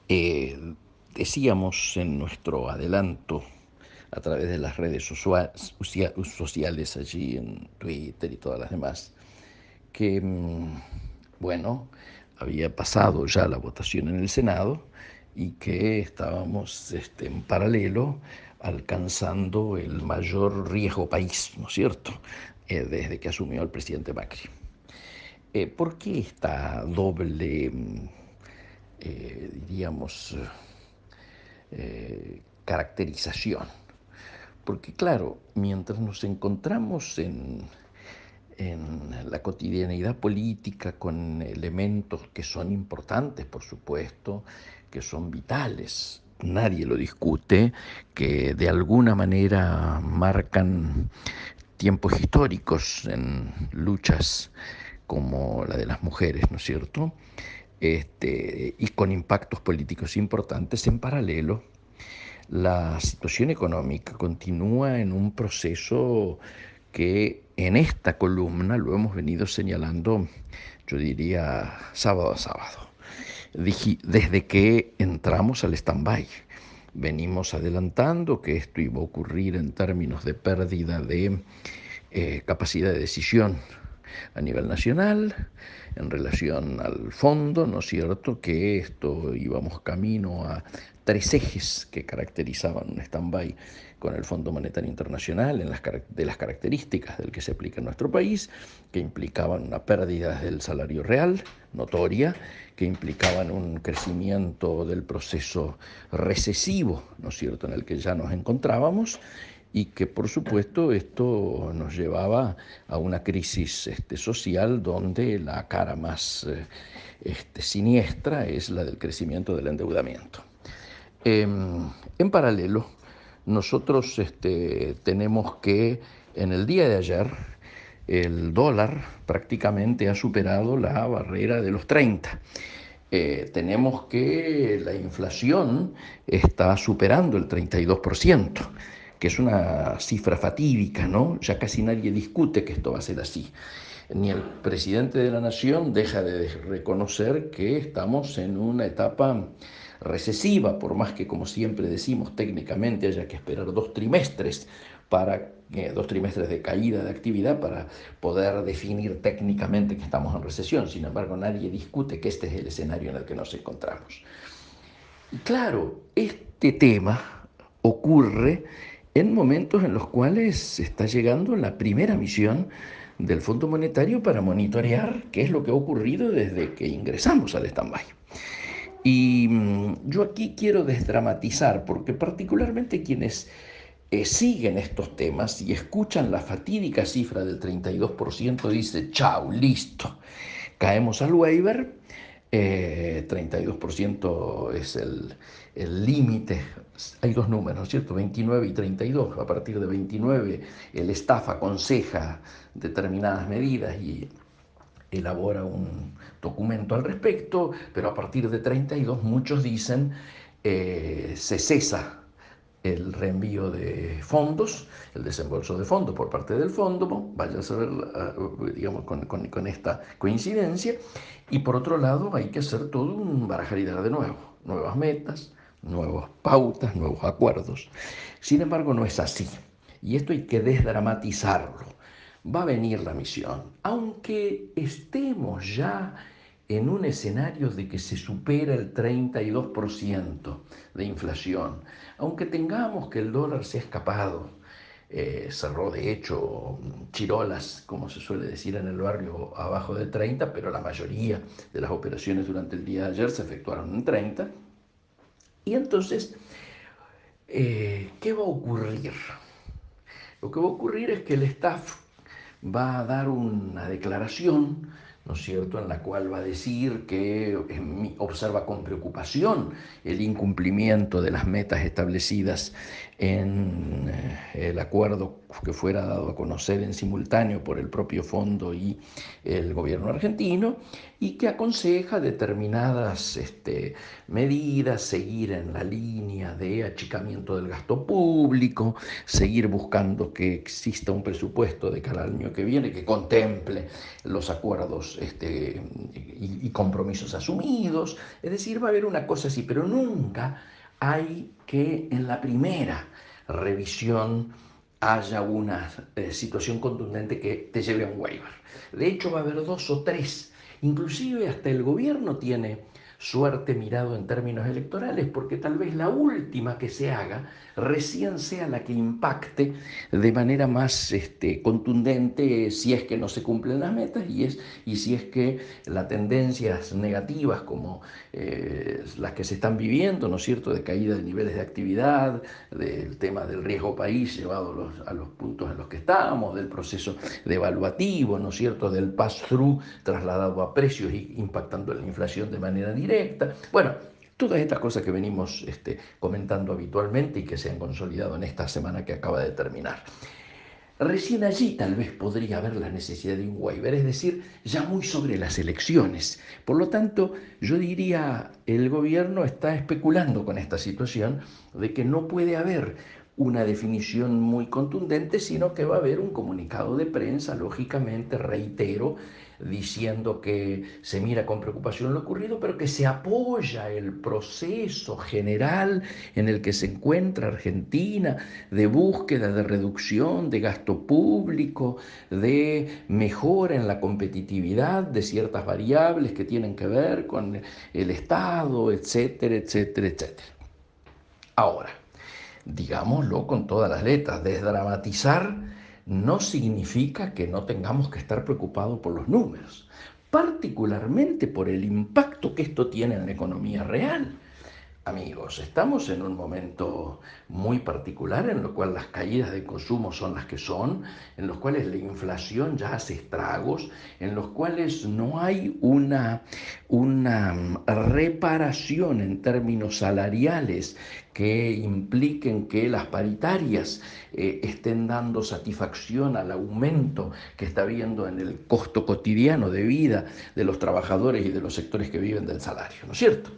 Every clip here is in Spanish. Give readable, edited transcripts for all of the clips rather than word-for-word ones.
Eh, Decíamos en nuestro adelanto a través de las redes sociales allí en Twitter y todas las demás, que, bueno, había pasado ya la votación en el Senado y que estábamos en paralelo alcanzando el mayor riesgo país, ¿no es cierto?, desde que asumió el presidente Macri. ¿Por qué esta doble, diríamos, caracterización? Porque claro, mientras nos encontramos en la cotidianidad política con elementos que son importantes, por supuesto, que son vitales, nadie lo discute, que de alguna manera marcan tiempos históricos en luchas como la de las mujeres, ¿no es cierto? Y con impactos políticos importantes en paralelo. La situación económica continúa en un proceso que en esta columna lo hemos venido señalando, yo diría, sábado a sábado, desde que entramos al stand-by. Venimos adelantando que esto iba a ocurrir en términos de pérdida de capacidad de decisión a nivel nacional, en relación al fondo, ¿no es cierto?, que esto íbamos camino a tres ejes que caracterizaban un stand-by con el Fondo Monetario Internacional de las características del que se aplica en nuestro país, que implicaban una pérdida del salario real notoria, que implicaban un crecimiento del proceso recesivo, ¿no es cierto?, en el que ya nos encontrábamos, y que por supuesto esto nos llevaba a una crisis social donde la cara más siniestra es la del crecimiento del endeudamiento. En paralelo, nosotros tenemos que en el día de ayer el dólar prácticamente ha superado la barrera de los 30. Tenemos que la inflación está superando el 32%, que es una cifra fatídica, ¿no? Ya casi nadie discute que esto va a ser así. Ni el presidente de la Nación deja de reconocer que estamos en una etapa recesiva, por más que, como siempre decimos, técnicamente haya que esperar 2 trimestres para 2 trimestres de caída de actividad para poder definir técnicamente que estamos en recesión. Sin embargo, nadie discute que este es el escenario en el que nos encontramos. Y claro, este tema ocurre en momentos en los cuales se está llegando la primera misión del Fondo Monetario para monitorear qué es lo que ha ocurrido desde que ingresamos al stand-by. Y yo aquí quiero desdramatizar, porque particularmente quienes siguen estos temas y escuchan la fatídica cifra del 32%, dice, chau, listo, caemos al waiver, 32% es el límite, hay dos números, ¿cierto? 29 y 32, a partir de 29 el staff aconseja determinadas medidas y elabora un documento al respecto, pero a partir de 32 muchos dicen se cesa el reenvío de fondos, el desembolso de fondos por parte del fondo, vaya a saber, digamos, con esta coincidencia, y por otro lado hay que hacer todo un barajaridad de nuevo, nuevas metas, nuevas pautas, nuevos acuerdos. Sin embargo, no es así, y esto hay que desdramatizarlo. Va a venir la misión, aunque estemos ya en un escenario de que se supera el 32% de inflación, aunque tengamos que el dólar se ha escapado, cerró de hecho chirolas, como se suele decir en el barrio, abajo de 30, pero la mayoría de las operaciones durante el día de ayer se efectuaron en 30. Y entonces, ¿qué va a ocurrir? Lo que va a ocurrir es que el staff va a dar una declaración, ¿no es cierto?, en la cual va a decir que observa con preocupación el incumplimiento de las metas establecidas en el acuerdo que fuera dado a conocer en simultáneo por el propio fondo y el gobierno argentino, y que aconseja determinadas medidas, seguir en la línea de achicamiento del gasto público, seguir buscando que exista un presupuesto de cada año que viene que contemple los acuerdos y compromisos asumidos. Es decir, va a haber una cosa así, pero nunca hay que en la primera revisión haya una situación contundente que te lleve a un waiver. De hecho, va a haber dos o tres. Inclusive hasta el gobierno tiene suerte mirado en términos electorales, porque tal vez la última que se haga recién sea la que impacte de manera más contundente si es que no se cumplen las metas y si es que las tendencias negativas como las que se están viviendo, ¿no es cierto?, de caída de niveles de actividad, del tema del riesgo país llevado a los puntos en los que estamos, del proceso devaluativo, ¿no es cierto?, del pass-through trasladado a precios y impactando en la inflación de manera directa. Bueno, todas estas cosas que venimos comentando habitualmente y que se han consolidado en esta semana que acaba de terminar. Recién allí tal vez podría haber la necesidad de un waiver, es decir, ya muy sobre las elecciones. Por lo tanto, yo diría, el gobierno está especulando con esta situación de que no puede haber una definición muy contundente, sino que va a haber un comunicado de prensa, lógicamente, reitero, diciendo que se mira con preocupación lo ocurrido, pero que se apoya el proceso general en el que se encuentra Argentina de búsqueda, de reducción de gasto público, de mejora en la competitividad de ciertas variables que tienen que ver con el Estado, etcétera, etcétera, etcétera. Ahora, digámoslo con todas las letras, desdramatizar no significa que no tengamos que estar preocupados por los números, particularmente por el impacto que esto tiene en la economía real. Amigos, estamos en un momento muy particular en lo cual las caídas de consumo son las que son, en los cuales la inflación ya hace estragos, en los cuales no hay una reparación en términos salariales que impliquen que las paritarias estén dando satisfacción al aumento que está habiendo en el costo cotidiano de vida de los trabajadores y de los sectores que viven del salario, ¿no es cierto?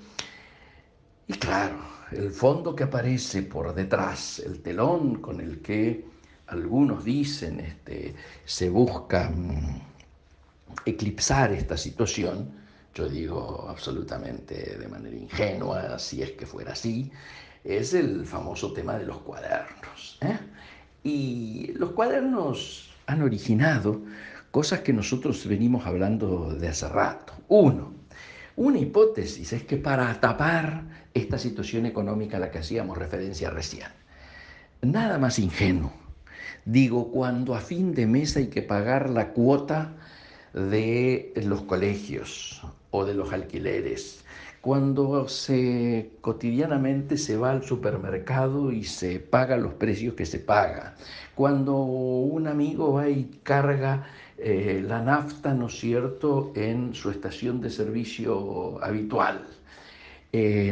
Y claro, el fondo que aparece por detrás, el telón con el que algunos dicen se busca eclipsar esta situación, yo digo absolutamente de manera ingenua, si es que fuera así, es el famoso tema de los cuadernos. Y los cuadernos han originado cosas que nosotros venimos hablando de hace rato. Uno, una hipótesis es que para tapar esta situación económica a la que hacíamos referencia recién, nada más ingenuo. Digo, cuando a fin de mes hay que pagar la cuota de los colegios o de los alquileres, cuando cotidianamente se va al supermercado y se paga los precios que se paga, cuando un amigo va y carga la nafta, ¿no es cierto?, en su estación de servicio habitual.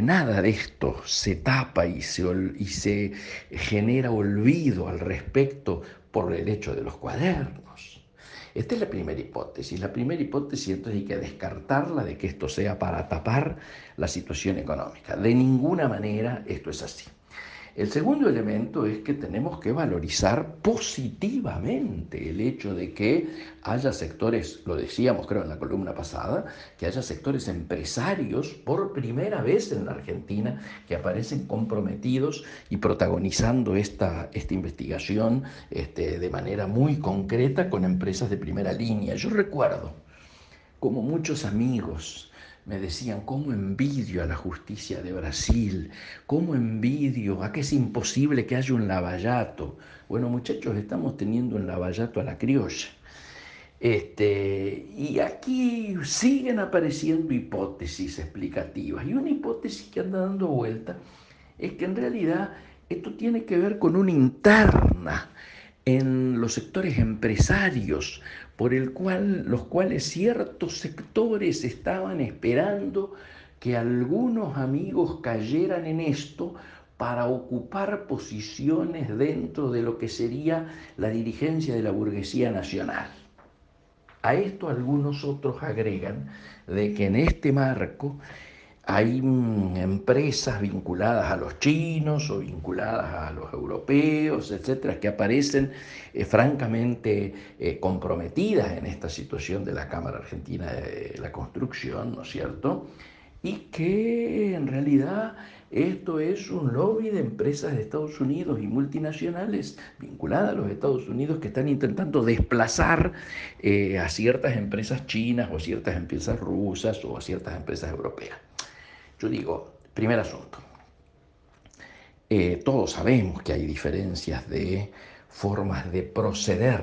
Nada de esto se tapa y se genera olvido al respecto por el hecho de los cuadernos. Esta es la primera hipótesis. La primera hipótesis entonces hay que descartarla de que esto sea para tapar la situación económica. De ninguna manera esto es así. El segundo elemento es que tenemos que valorizar positivamente el hecho de que haya sectores, lo decíamos creo en la columna pasada, que haya sectores empresarios por primera vez en la Argentina que aparecen comprometidos y protagonizando esta investigación de manera muy concreta con empresas de primera línea. Yo recuerdo como muchos amigos me decían, cómo envidio a la justicia de Brasil, cómo envidio a que es imposible que haya un lavallato. Bueno, muchachos, estamos teniendo un lavallato a la criolla. Y aquí siguen apareciendo hipótesis explicativas. Y una hipótesis que anda dando vuelta es que en realidad esto tiene que ver con una interna en los sectores empresarios, los cuales ciertos sectores estaban esperando que algunos amigos cayeran en esto para ocupar posiciones dentro de lo que sería la dirigencia de la burguesía nacional. A esto algunos otros agregan de que en este marco hay empresas vinculadas a los chinos o vinculadas a los europeos, etcétera, que aparecen francamente comprometidas en esta situación de la Cámara Argentina de la Construcción, ¿no es cierto? Y que en realidad esto es un lobby de empresas de Estados Unidos y multinacionales vinculadas a los Estados Unidos que están intentando desplazar a ciertas empresas chinas o a ciertas empresas rusas o a ciertas empresas europeas. Yo digo, primer asunto, todos sabemos que hay diferencias de formas de proceder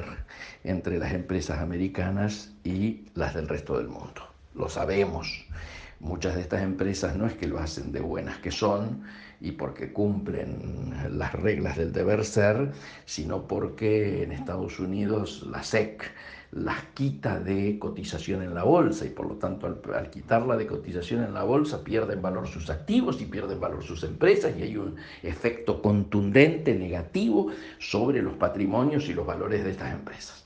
entre las empresas americanas y las del resto del mundo. Lo sabemos. Muchas de estas empresas no es que lo hacen de buenas que son y porque cumplen las reglas del deber ser, sino porque en Estados Unidos la SEC las quita de cotización en la bolsa y por lo tanto al quitarla de cotización en la bolsa pierden valor sus activos y pierden valor sus empresas y hay un efecto contundente negativo sobre los patrimonios y los valores de estas empresas.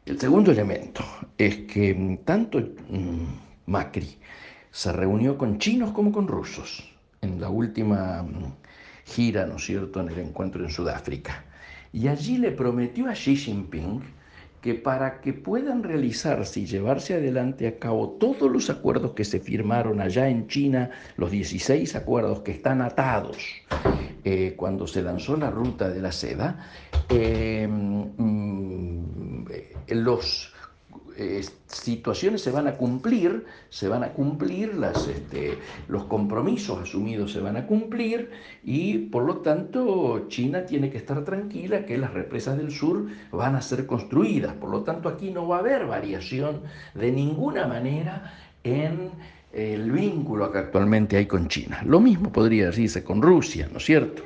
El segundo elemento es que tanto Macri se reunió con chinos como con rusos en la última gira, ¿no es cierto?, en el encuentro en Sudáfrica. Y allí le prometió a Xi Jinping que para que puedan realizarse y llevarse adelante a cabo todos los acuerdos que se firmaron allá en China, los 16 acuerdos que están atados cuando se lanzó la ruta de la seda, los situaciones se van a cumplir, los compromisos asumidos se van a cumplir y por lo tanto China tiene que estar tranquila que las represas del sur van a ser construidas. Por lo tanto aquí no va a haber variación de ninguna manera en el vínculo que actualmente hay con China. Lo mismo podría decirse con Rusia, ¿no es cierto?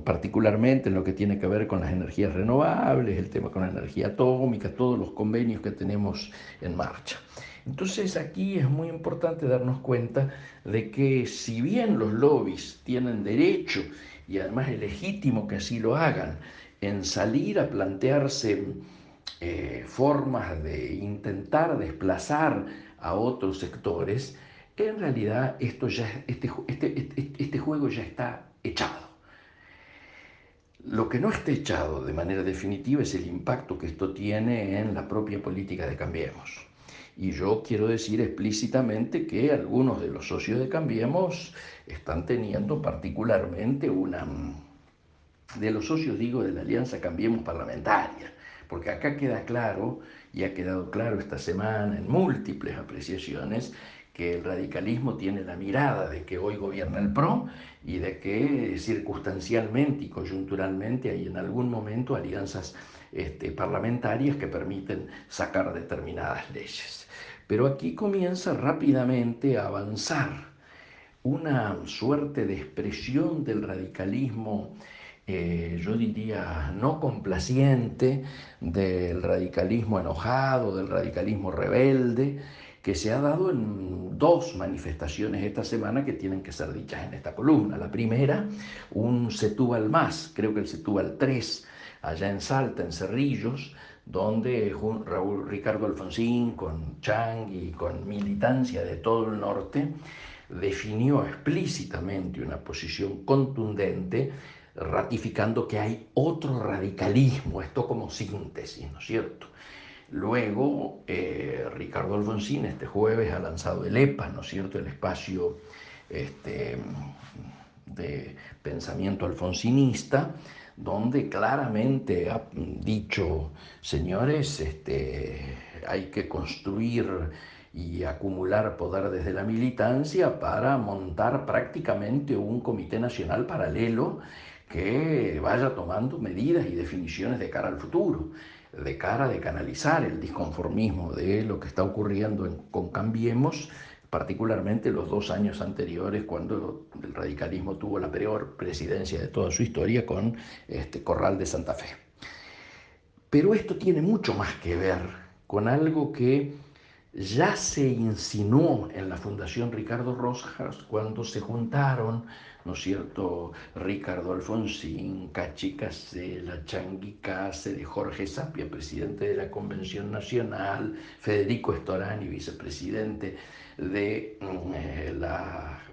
Particularmente en lo que tiene que ver con las energías renovables, el tema con la energía atómica, todos los convenios que tenemos en marcha. Entonces aquí es muy importante darnos cuenta de que si bien los lobbies tienen derecho, y además es legítimo que así lo hagan, en salir a plantearse formas de intentar desplazar a otros sectores, en realidad este juego ya está echado. Lo que no está echado de manera definitiva es el impacto que esto tiene en la propia política de Cambiemos. Y yo quiero decir explícitamente que algunos de los socios de Cambiemos están teniendo particularmente de los socios digo de la Alianza Cambiemos Parlamentaria, porque acá queda claro, y ha quedado claro esta semana en múltiples apreciaciones, que el radicalismo tiene la mirada de que hoy gobierna el PRO y de que circunstancialmente y coyunturalmente hay en algún momento alianzas parlamentarias que permiten sacar determinadas leyes. Pero aquí comienza rápidamente a avanzar una suerte de expresión del radicalismo, yo diría, no complaciente, del radicalismo enojado, del radicalismo rebelde, que se ha dado en dos manifestaciones esta semana que tienen que ser dichas en esta columna. La primera, un Setúbal más, creo que el Setúbal 3, allá en Salta, en Cerrillos, donde Ricardo Alfonsín, con Chang y con militancia de todo el norte, definió explícitamente una posición contundente, ratificando que hay otro radicalismo, esto como síntesis, ¿no es cierto? Luego, Ricardo Alfonsín este jueves ha lanzado el EPA, ¿no es cierto?, el espacio de pensamiento alfonsinista, donde claramente ha dicho, señores, hay que construir y acumular poder desde la militancia para montar prácticamente un comité nacional paralelo que vaya tomando medidas y definiciones de cara al futuro, de cara de canalizar el disconformismo de lo que está ocurriendo con Cambiemos, particularmente los 2 años anteriores cuando el radicalismo tuvo la peor presidencia de toda su historia con Corral de Santa Fe. Pero esto tiene mucho más que ver con algo que ya se insinuó en la Fundación Ricardo Rosas cuando se juntaron, ¿no es cierto?, Ricardo Alfonsín, Cachi Casella, Changuí Cáceres, Jorge Sapia, presidente de la Convención Nacional, Federico Storani, vicepresidente de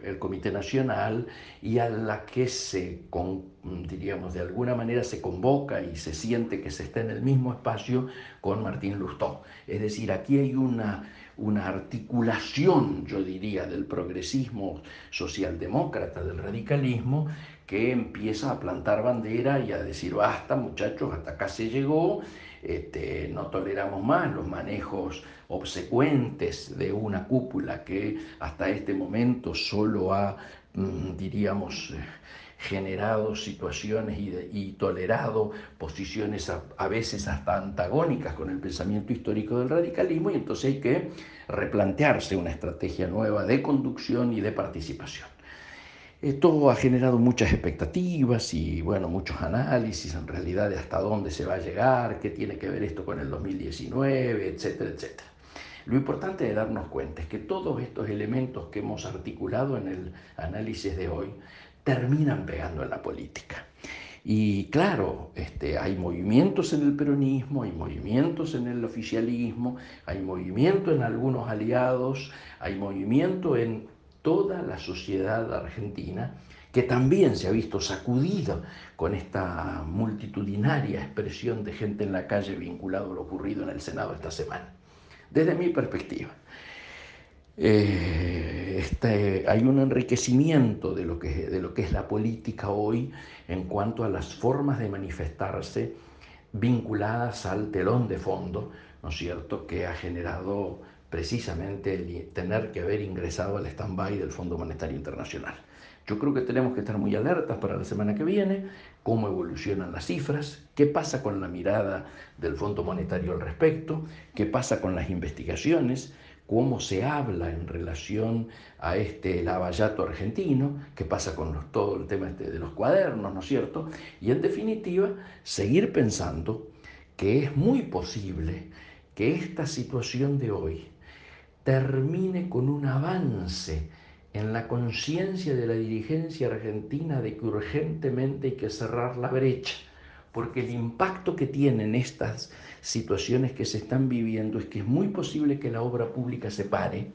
el Comité Nacional, y a la que diríamos, de alguna manera se convoca y se siente que se está en el mismo espacio con Martín Lustó. Es decir, aquí hay una articulación, yo diría, del progresismo socialdemócrata, del radicalismo, que empieza a plantar bandera y a decir: basta, muchachos, hasta acá se llegó, no toleramos más los manejos obsecuentes de una cúpula que hasta este momento solo ha, diríamos, generado situaciones y tolerado posiciones a veces hasta antagónicas con el pensamiento histórico del radicalismo, y entonces hay que replantearse una estrategia nueva de conducción y de participación. Esto ha generado muchas expectativas y, bueno, muchos análisis en realidad de hasta dónde se va a llegar, qué tiene que ver esto con el 2019, etcétera, etcétera. Lo importante de darnos cuenta es que todos estos elementos que hemos articulado en el análisis de hoy terminan pegando en la política. Y claro, hay movimientos en el peronismo, hay movimientos en el oficialismo, hay movimiento en algunos aliados, hay movimiento en toda la sociedad argentina, que también se ha visto sacudida con esta multitudinaria expresión de gente en la calle vinculado a lo ocurrido en el Senado esta semana. Desde mi perspectiva, hay un enriquecimiento de lo que es la política hoy en cuanto a las formas de manifestarse vinculadas al telón de fondo, ¿no es cierto?, que ha generado precisamente el tener que haber ingresado al stand-by del Fondo Monetario Internacional. Yo creo que tenemos que estar muy alertas para la semana que viene, cómo evolucionan las cifras, qué pasa con la mirada del Fondo Monetario al respecto, qué pasa con las investigaciones, cómo se habla en relación a lavallato argentino, qué pasa con todo el tema de los cuadernos, ¿no es cierto? Y en definitiva, seguir pensando que es muy posible que esta situación de hoy termine con un avance en la conciencia de la dirigencia argentina de que urgentemente hay que cerrar la brecha, porque el impacto que tienen estas situaciones que se están viviendo es que es muy posible que la obra pública se pare,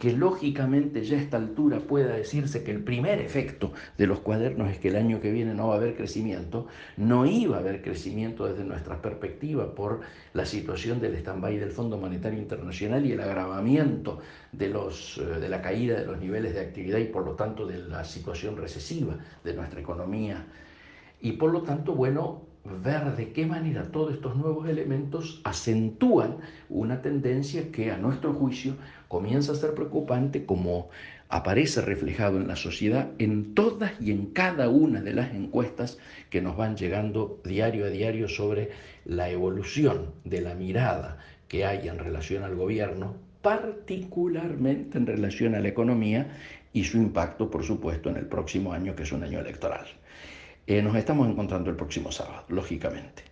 que lógicamente ya a esta altura pueda decirse que el primer efecto de los cuadernos es que el año que viene no va a haber crecimiento. No iba a haber crecimiento desde nuestra perspectiva por la situación del stand-by del Fondo Monetario Internacional y el agravamiento de la caída de los niveles de actividad y por lo tanto de la situación recesiva de nuestra economía. Y por lo tanto, bueno, ver de qué manera todos estos nuevos elementos acentúan una tendencia que a nuestro juicio comienza a ser preocupante, como aparece reflejado en la sociedad en todas y en cada una de las encuestas que nos van llegando diario a diario sobre la evolución de la mirada que hay en relación al gobierno, particularmente en relación a la economía y su impacto, por supuesto, en el próximo año, que es un año electoral. Nos estamos encontrando el próximo sábado, lógicamente.